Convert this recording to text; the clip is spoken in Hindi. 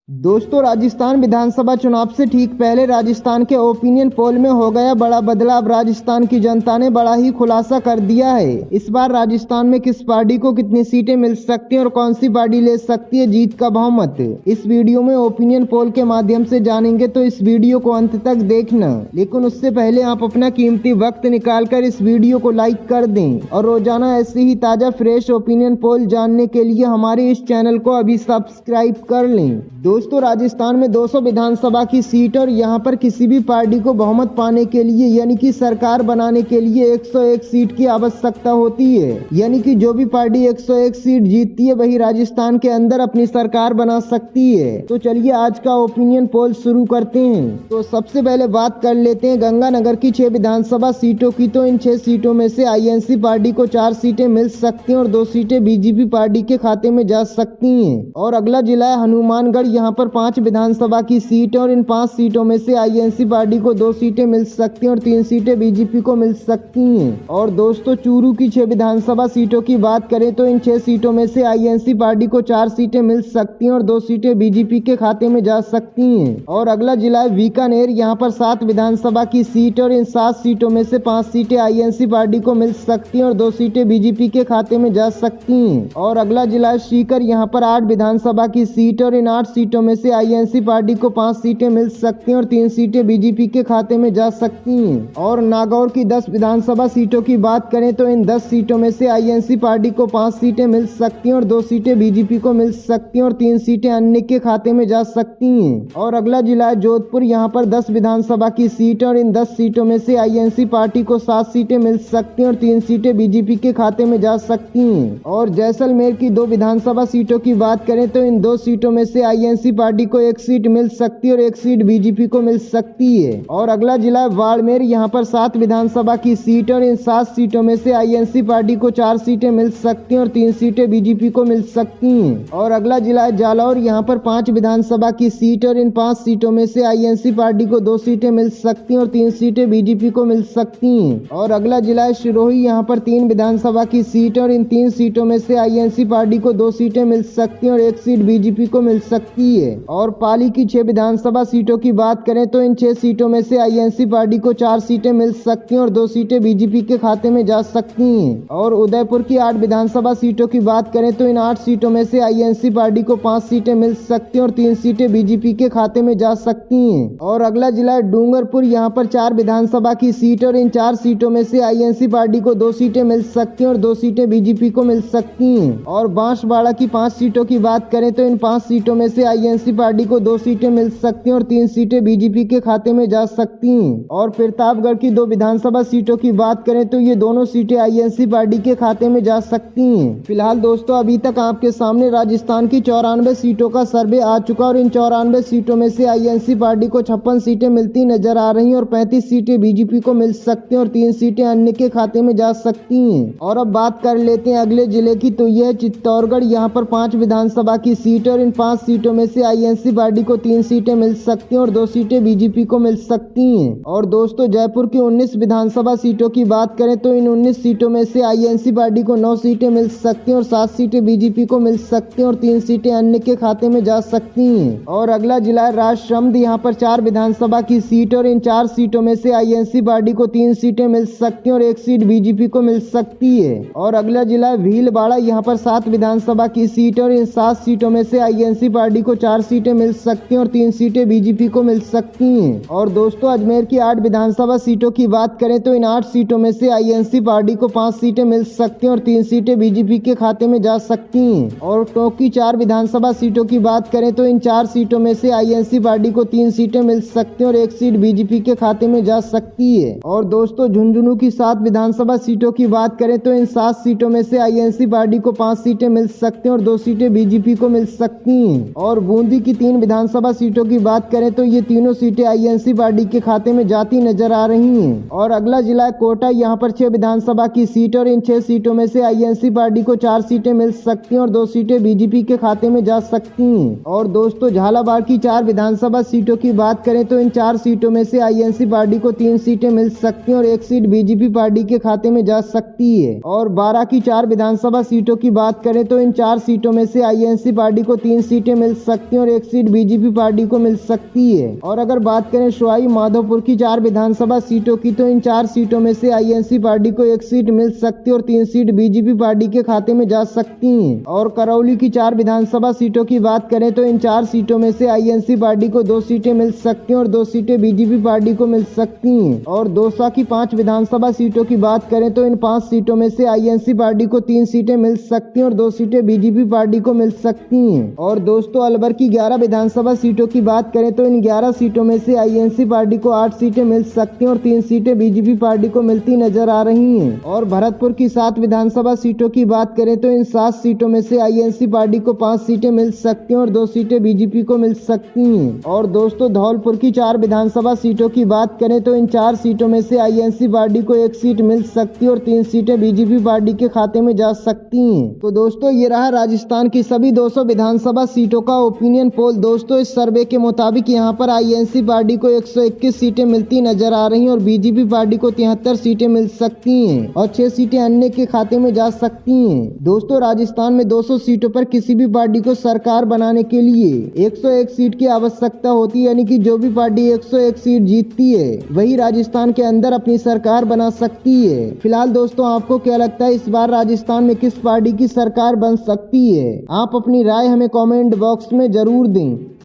दोस्तों, राजस्थान विधानसभा चुनाव से ठीक पहले राजस्थान के ओपिनियन पोल में हो गया बड़ा बदलाव। राजस्थान की जनता ने बड़ा ही खुलासा कर दिया है। इस बार राजस्थान में किस पार्टी को कितनी सीटें मिल सकती हैं और कौन सी पार्टी ले सकती है जीत का बहुमत, इस वीडियो में ओपिनियन पोल के माध्यम से जानेंगे, तो इस वीडियो को अंत तक देखना। लेकिन उससे पहले आप अपना कीमती वक्त निकालकर इस वीडियो को लाइक कर दें और रोजाना ऐसे ही ताजा फ्रेश ओपिनियन पोल जानने के लिए हमारे इस चैनल को अभी सब्सक्राइब कर लें। दोस्तों, राजस्थान में 200 विधानसभा की सीट और यहाँ पर किसी भी पार्टी को बहुमत पाने के लिए यानी कि सरकार बनाने के लिए 101 सीट की आवश्यकता होती है। यानी कि जो भी पार्टी 101 सीट जीतती है वही राजस्थान के अंदर अपनी सरकार बना सकती है। तो चलिए आज का ओपिनियन पोल शुरू करते हैं। तो सबसे पहले बात कर लेते हैं गंगानगर की 6 विधानसभा सीटों की। तो इन 6 सीटों में से आईएनसी पार्टी को 4 सीटें मिल सकती हैं और 2 सीटें बीजेपी पार्टी के खाते में जा सकती हैं। और अगला जिला है हनुमानगढ़। यहाँ पर 5 विधानसभा की सीट और इन 5 सीटों में से आईएनसी पार्टी को 2 सीटें मिल सकती हैं और 3 सीटें बीजेपी को मिल सकती हैं। और दोस्तों, चूरू की 6 विधानसभा सीटों की बात करें तो इन 6 सीटों में से आईएनसी पार्टी को 4 सीटें मिल सकती हैं और 2 सीटें बीजेपी के खाते में जा सकती हैं। और अगला जिला है बीकानेर। यहाँ पर 7 विधानसभा की सीट और इन 7 सीटों में से 5 सीटें आईएनसी पार्टी को मिल सकती हैं और 2 सीटें बीजेपी के खाते में जा सकती हैं। और अगला जिला है सीकर। यहाँ पर 8 विधानसभा की सीट और इन 8 सीटों में से आईएनसी पार्टी को 5 सीटें मिल सकती हैं और 3 सीटें बीजेपी के खाते में जा सकती हैं। और नागौर की 10 विधानसभा सीटों की बात करें तो इन 10 सीटों में से आईएनसी पार्टी को 5 सीटें मिल सकती हैं और 2 सीटें बीजेपी को मिल सकती हैं और 3 सीटें अन्य के खाते में जा सकती हैं। और अगला जिला है जोधपुर। यहाँ पर 10 विधानसभा की सीट और इन 10 सीटों में से आईएनसी पार्टी को 7 सीटें मिल सकती हैं और 3 सीटें बीजेपी के खाते में जा सकती हैं। और जैसलमेर की 2 विधानसभा सीटों की बात करें तो इन 2 सीटों में से आईएनसी पार्टी को 1 सीट मिल सकती है और 1 सीट बीजेपी को मिल सकती है। और अगला जिला है बाड़मेर। यहाँ पर 7 विधानसभा की सीट और इन 7 सीटों में से आईएनसी पार्टी को 4 सीटें मिल सकती हैं और 3 सीटें बीजेपी को मिल सकती हैं। और अगला जिला है जालौर। यहाँ पर 5 विधानसभा की सीट और इन 5 सीटों में से आईएनसी पार्टी को 2 सीटें मिल सकती हैं और 3 सीटें बीजेपी को मिल सकती हैं। और अगला जिला है सिरोही। यहाँ पर 3 विधानसभा की सीट और इन 3 सीटों में से आईएनसी पार्टी को 2 सीटें मिल सकती हैं और 1 सीट बीजेपी को मिल सकती है। और पाली की 6 विधानसभा सीटों की बात करें तो इन 6 सीटों में से आईएनसी पार्टी को 4 सीटें मिल सकती हैं और 2 सीटें बीजेपी के खाते में जा सकती हैं। और उदयपुर की 8 विधानसभा सीटों की बात करें तो इन 8 सीटों में से आईएनसी पार्टी को 5 सीटें मिल सकती हैं और 3 सीटें बीजेपी के खाते में जा सकती हैं। और अगला जिला है डूंगरपुर। यहाँ पर 4 विधानसभा की सीट और इन 4 सीटों में से आईएनसी पार्टी को 2 सीटें मिल सकती हैं और 2 सीटें बीजेपी को मिल सकती हैं। और बांसवाड़ा की 5 सीटों की बात करें तो इन 5 सीटों में से आईएनसी पार्टी को 2 सीटें मिल सकती हैं और 3 सीटें बीजेपी के खाते में जा सकती हैं। और प्रतापगढ़ की 2 विधानसभा सीटों की बात करें तो ये दोनों सीटें आईएनसी पार्टी के खाते में जा सकती हैं। फिलहाल दोस्तों, अभी तक आपके सामने राजस्थान की 94 सीटों का सर्वे आ चुका और इन 94 सीटों में से आईएनसी पार्टी को 56 सीटें मिलती नजर आ रही हैं और 35 सीटें बीजेपी को मिल सकती हैं और 3 सीटें अन्य के खाते में जा सकती हैं। और अब बात कर लेते हैं अगले जिले की, तो यह चित्तौड़गढ़। यहाँ पर 5 विधानसभा की सीट और इन 5 सीटों में से आईएनसी पार्टी को 3 सीटें मिल सकती हैं और 2 सीटें बीजेपी को मिल सकती हैं। और दोस्तों, जयपुर की 19 विधानसभा सीटों की बात करें तो इन 19 सीटों में से आईएनसी पार्टी को 9 सीटें मिल सकती हैं और 7 सीटें बीजेपी को मिल सकती हैं और 3 सीटें अन्य के खाते में जा सकती हैं। और अगला जिला है राजसमंद। यहाँ पर 4 विधानसभा की सीट और इन 4 सीटों में से आईएनसी पार्टी को 3 सीटें मिल सकती हैं और 1 सीट बीजेपी को मिल सकती है। और अगला जिला है भीलवाड़ा। यहाँ पर 7 विधानसभा की सीट और इन 7 सीटों में से आईएनसी पार्टी को 4 सीटें मिल सकती हैं और 3 सीटें बीजेपी को मिल सकती हैं। और दोस्तों, अजमेर की 8 विधानसभा सीटों की बात करें तो इन 8 सीटों में से आईएनसी पार्टी को 5 सीटें मिल सकती हैं और 3 सीटें बीजेपी के खाते में जा सकती हैं। और टोंक की 4 विधानसभा सीटों की बात करें तो इन 4 सीटों में से आईएनसी पार्टी को 3 सीटें मिल सकती हैं और 1 सीट बीजेपी के खाते में जा सकती है। और दोस्तों, झुंझुनू की 7 विधानसभा सीटों की बात करें तो इन 7 सीटों में से आईएनसी पार्टी को 5 सीटें मिल सकती हैं और 2 सीटें बीजेपी को मिल सकती हैं। और बूंदी की 3 विधानसभा सीटों की बात करें तो ये तीनों सीटें आईएनसी पार्टी के खाते में जाती नजर आ रही हैं। और अगला जिला है कोटा। यहाँ पर 6 विधानसभा की सीट और इन 6 सीटों में से आईएनसी पार्टी को 4 सीटें मिल सकती हैं और 2 सीटें बीजेपी के खाते में जा सकती हैं। और दोस्तों, झालावाड़ की 4 विधानसभा सीटों की बात करें तो इन 4 सीटों में से आईएनसी पार्टी को 3 सीटें मिल सकती हैं और 1 सीट बीजेपी पार्टी के खाते में जा सकती है। और 12 की 4 विधानसभा सीटों की बात करें तो इन 4 सीटों में से आईएनसी पार्टी को 3 सीटें मिल सकती सकती है और एक सीट बीजेपी पार्टी को मिल सकती है। और अगर बात करें सवाई माधोपुर की 4 विधानसभा सीटों की, तो इन 4 सीटों में से आईएनसी पार्टी को 1 सीट मिल सकती है और 3 सीट बीजेपी पार्टी के खाते में जा सकती हैं। और करौली की 4 विधानसभा सीटों की बात करें तो इन 4 सीटों में से आईएनसी पार्टी को 2 सीटें मिल सकती हैं और 2 सीटें बीजेपी पार्टी को मिल सकती हैं। और दौसा की 5 विधानसभा सीटों की बात करें तो इन 5 सीटों में से आईएनसी पार्टी को 3 सीटें मिल सकती हैं और 2 सीटें बीजेपी पार्टी को मिल सकती हैं। और दोस्तों अलवर की 11 विधानसभा सीटों की बात करें तो इन 11 सीटों में से आईएनसी पार्टी को 8 सीटें मिल सकती हैं और 3 सीटें बीजेपी पार्टी को मिलती नजर आ रही हैं। और भरतपुर की 7 विधानसभा सीटों की बात करें तो इन 7 सीटों में से आईएनसी पार्टी को 5 सीटें मिल सकती हैं और 2 सीटें बीजेपी को मिल सकती हैं। और दोस्तों धौलपुर की 4 विधानसभा सीटों की बात करें तो इन 4 सीटों में से आईएनसी पार्टी को 1 सीट मिल सकती है और 3 सीटें बीजेपी पार्टी के खाते में जा सकती हैं। तो दोस्तों ये रहा राजस्थान की सभी 200 विधानसभा सीटों का ओपिनियन पोल। दोस्तों इस सर्वे के मुताबिक यहाँ पर आईएनसी पार्टी को 121 सीटें मिलती नजर आ रही हैं और बीजेपी पार्टी को 73 सीटें मिल सकती हैं और 6 सीटें अन्य के खाते में जा सकती हैं। दोस्तों राजस्थान में 200 सीटों पर किसी भी पार्टी को सरकार बनाने के लिए 101 सीट की आवश्यकता होती है, यानी कि जो भी पार्टी 101 सीट जीतती है वही राजस्थान के अंदर अपनी सरकार बना सकती है। फिलहाल दोस्तों आपको क्या लगता है इस बार राजस्थान में किस पार्टी की सरकार बन सकती है? आप अपनी राय हमें कमेंट बॉक्स में जरूर दें।